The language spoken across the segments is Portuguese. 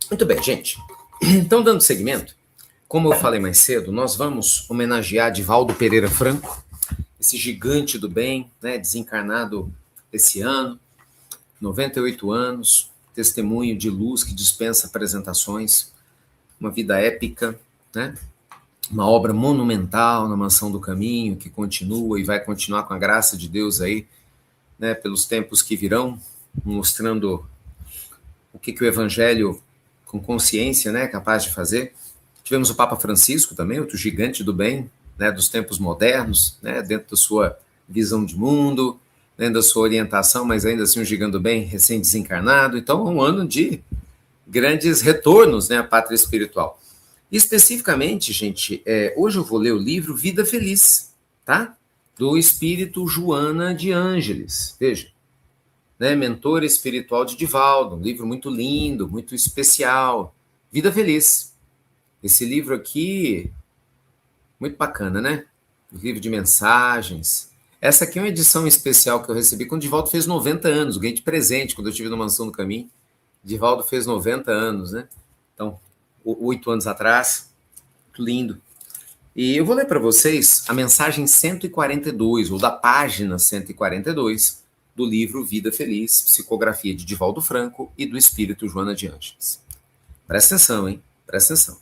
Muito bem, gente. Então, dando seguimento, como eu falei mais cedo, nós vamos homenagear Divaldo Pereira Franco, esse gigante do bem, né, desencarnado esse ano, 98 anos, testemunho de luz que dispensa apresentações, uma vida épica, né? Uma obra monumental na Mansão do Caminho, que continua e vai continuar com a graça de Deus aí, né, pelos tempos que virão, mostrando o que o Evangelho, com consciência, né, é capaz de fazer. Tivemos o Papa Francisco também, outro gigante do bem, né, dos tempos modernos, né, dentro da sua visão de mundo, dentro da sua orientação, mas ainda assim um gigante do bem recém-desencarnado. Então, é um ano de grandes retornos, né, à pátria espiritual. Especificamente, gente, hoje eu vou ler o livro Vida Feliz, tá? Do espírito Joana de Ângeles. Veja, né, mentora espiritual de Divaldo, um livro muito lindo, muito especial. Vida Feliz. Esse livro aqui, muito bacana, né? Um livro de mensagens. Essa aqui é uma edição especial que eu recebi quando Divaldo fez 90 anos, ganhei de presente quando eu estive na Mansão do Caminho. Divaldo fez 90 anos, né? Então, 8 anos atrás, lindo. E eu vou ler para vocês a mensagem 142, ou da página 142, do livro Vida Feliz, psicografia de Divaldo Franco e do espírito Joana de Ângeles. Presta atenção, hein? Presta atenção.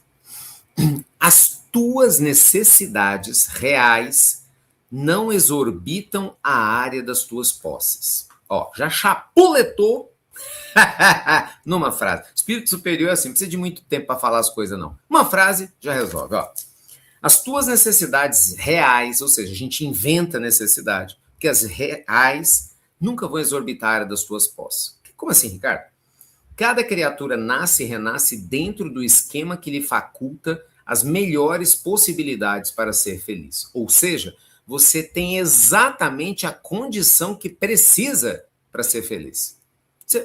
As tuas necessidades reais não exorbitam a área das tuas posses. Ó, já chapuletou numa frase. Espírito superior é assim, não precisa de muito tempo para falar as coisas, não. Uma frase já resolve, ó. As tuas necessidades reais, ou seja, a gente inventa necessidade, porque as reais nunca vão exorbitar a área das tuas posses. Como assim, Ricardo? Cada criatura nasce e renasce dentro do esquema que lhe faculta as melhores possibilidades para ser feliz. Ou seja, você tem exatamente a condição que precisa para ser feliz.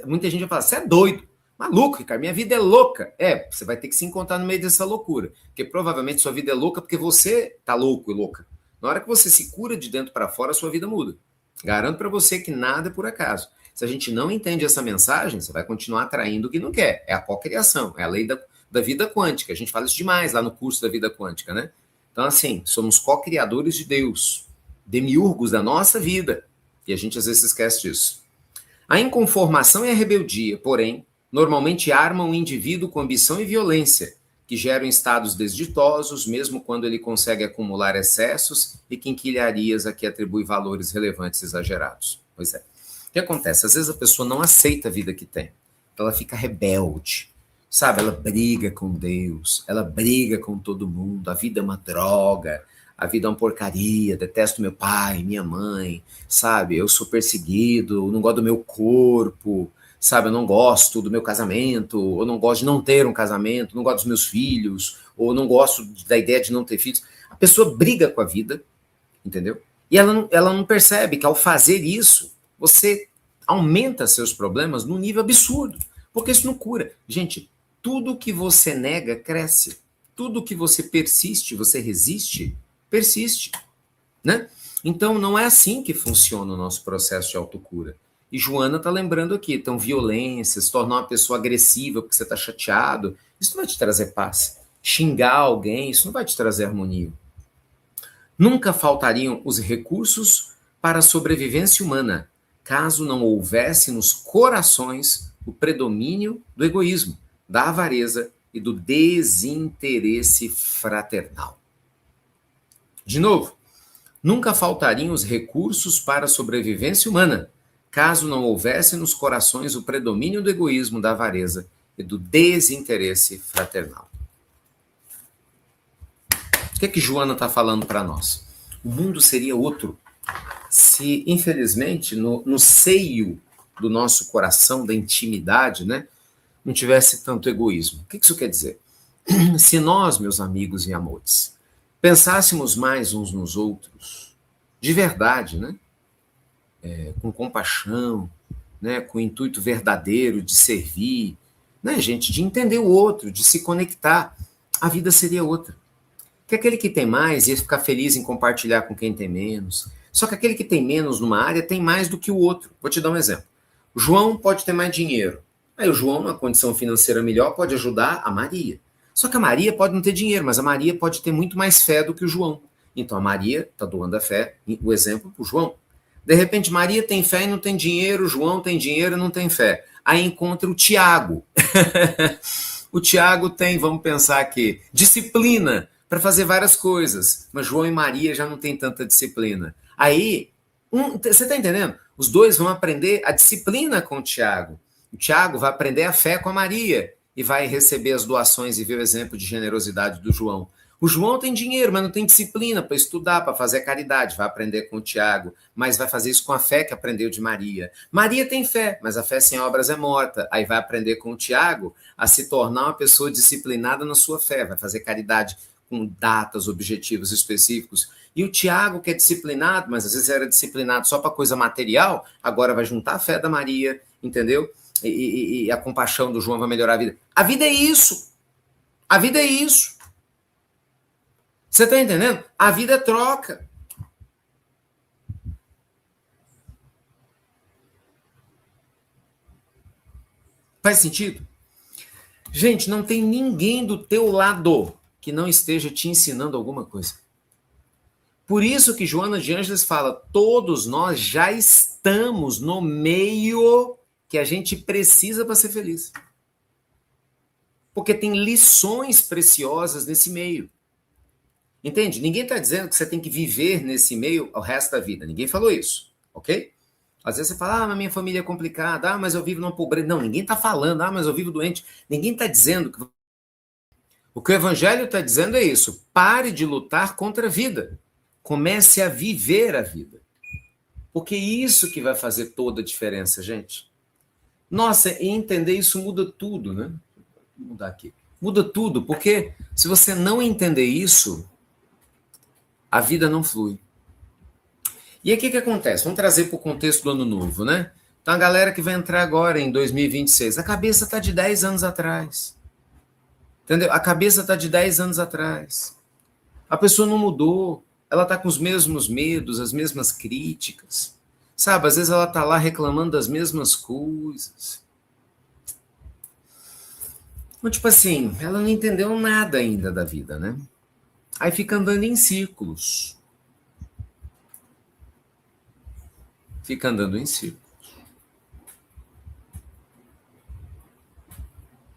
Muita gente vai falar, você é doido, maluco, Ricardo, minha vida é louca. Você vai ter que se encontrar no meio dessa loucura, porque provavelmente sua vida é louca porque você tá louco e louca. Na hora que você se cura de dentro para fora, a sua vida muda. Garanto para você que nada é por acaso. Se a gente não entende essa mensagem, você vai continuar atraindo o que não quer. É a cocriação, é a lei da vida quântica. A gente fala isso demais lá no curso da vida quântica, né? Então, assim, somos co-criadores de Deus, demiurgos da nossa vida. E a gente às vezes esquece disso. A inconformação e a rebeldia, porém, normalmente armam o indivíduo com ambição e violência, que geram estados desditosos, mesmo quando ele consegue acumular excessos e quinquilharias a que atribui valores relevantes exagerados. Pois é. O que acontece? Às vezes a pessoa não aceita a vida que tem. Então ela fica rebelde, sabe? Ela briga com Deus, ela briga com todo mundo. A vida é uma droga, a vida é uma porcaria, detesto meu pai, minha mãe, sabe? Eu sou perseguido, não gosto do meu corpo, sabe? Eu não gosto do meu casamento, ou não gosto de não ter um casamento, não gosto dos meus filhos, ou não gosto da ideia de não ter filhos. A pessoa briga com a vida, entendeu? E ela não percebe que ao fazer isso, você aumenta seus problemas num nível absurdo, porque isso não cura. Gente, tudo que você nega cresce. Tudo que você persiste, você resiste, persiste, né? Então, não é assim que funciona o nosso processo de autocura. E Joana está lembrando aqui, então, violência, se tornar uma pessoa agressiva porque você está chateado, isso não vai te trazer paz. Xingar alguém, isso não vai te trazer harmonia. Nunca faltariam os recursos para a sobrevivência humana, caso não houvesse nos corações o predomínio do egoísmo, da avareza e do desinteresse fraternal. De novo, nunca faltariam os recursos para a sobrevivência humana, caso não houvesse nos corações o predomínio do egoísmo, da avareza e do desinteresse fraternal. O que é que Joana está falando para nós? O mundo seria outro se, infelizmente, no seio do nosso coração, da intimidade, né, não tivesse tanto egoísmo. O que isso quer dizer? Se nós, meus amigos e amores, pensássemos mais uns nos outros, de verdade, né, com compaixão, né, com o intuito verdadeiro de servir, né, gente, de entender o outro, de se conectar, a vida seria outra. Que aquele que tem mais ia ficar feliz em compartilhar com quem tem menos. Só que aquele que tem menos numa área tem mais do que o outro. Vou te dar um exemplo. O João pode ter mais dinheiro. Aí o João, numa condição financeira melhor, pode ajudar a Maria. Só que a Maria pode não ter dinheiro, mas a Maria pode ter muito mais fé do que o João. Então a Maria está doando a fé, o exemplo para o João. De repente, Maria tem fé e não tem dinheiro, João tem dinheiro e não tem fé. Aí encontra o Tiago. O Tiago tem, vamos pensar aqui, disciplina para fazer várias coisas, mas João e Maria já não têm tanta disciplina. Aí, você está entendendo? Os dois vão aprender a disciplina com o Tiago. O Tiago vai aprender a fé com a Maria e vai receber as doações e ver o exemplo de generosidade do João. O João tem dinheiro, mas não tem disciplina para estudar, para fazer caridade. Vai aprender com o Tiago, mas vai fazer isso com a fé que aprendeu de Maria. Maria tem fé, mas a fé sem obras é morta. Aí vai aprender com o Tiago a se tornar uma pessoa disciplinada na sua fé. Vai fazer caridade com datas, objetivos específicos. E o Tiago, que é disciplinado, mas às vezes era disciplinado só para coisa material, agora vai juntar a fé da Maria, entendeu? E a compaixão do João vai melhorar a vida. A vida é isso. A vida é isso. Você está entendendo? A vida é troca. Faz sentido? Gente, não tem ninguém do teu lado que não esteja te ensinando alguma coisa. Por isso que Joana de Ângeles fala, todos nós já estamos no meio que a gente precisa para ser feliz. Porque tem lições preciosas nesse meio. Entende? Ninguém está dizendo que você tem que viver nesse meio o resto da vida. Ninguém falou isso, ok? Às vezes você fala, mas minha família é complicada, mas eu vivo numa pobreza. Não, ninguém está falando, mas eu vivo doente. Ninguém está dizendo que... O que o Evangelho está dizendo é isso. Pare de lutar contra a vida. Comece a viver a vida. Porque isso que vai fazer toda a diferença, gente. Nossa, e entender isso muda tudo, né? Vou mudar aqui. Muda tudo, porque se você não entender isso, a vida não flui. E aí o que acontece? Vamos trazer para o contexto do ano novo, né? Então a galera que vai entrar agora em 2026, a cabeça está de 10 anos atrás. Entendeu? A cabeça está de 10 anos atrás. A pessoa não mudou. Ela está com os mesmos medos, as mesmas críticas. Sabe, às vezes ela está lá reclamando das mesmas coisas. Então, tipo assim, ela não entendeu nada ainda da vida, né? Aí fica andando em círculos. Fica andando em círculos.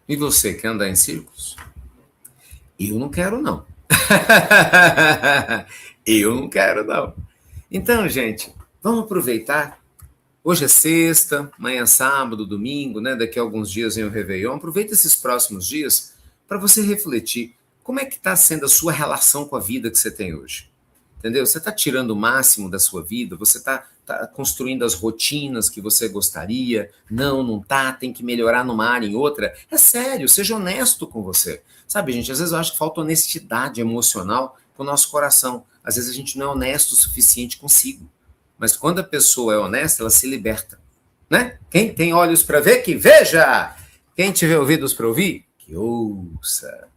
E você quer andar em círculos? Eu não quero, não. Eu não quero, não. Então, gente, vamos aproveitar. Hoje é sexta, amanhã é sábado, domingo, né? Daqui a alguns dias vem o Réveillon. Aproveita esses próximos dias para você refletir como é que está sendo a sua relação com a vida que você tem hoje. Entendeu? Você está tirando o máximo da sua vida? Você está construindo as rotinas que você gostaria? Não está, tem que melhorar numa área, em outra. É sério, seja honesto com você. Sabe, gente, às vezes eu acho que falta honestidade emocional com o nosso coração. Às vezes a gente não é honesto o suficiente consigo. Mas quando a pessoa é honesta, ela se liberta. Né? Quem tem olhos para ver, que veja! Quem tiver ouvidos para ouvir, que ouça.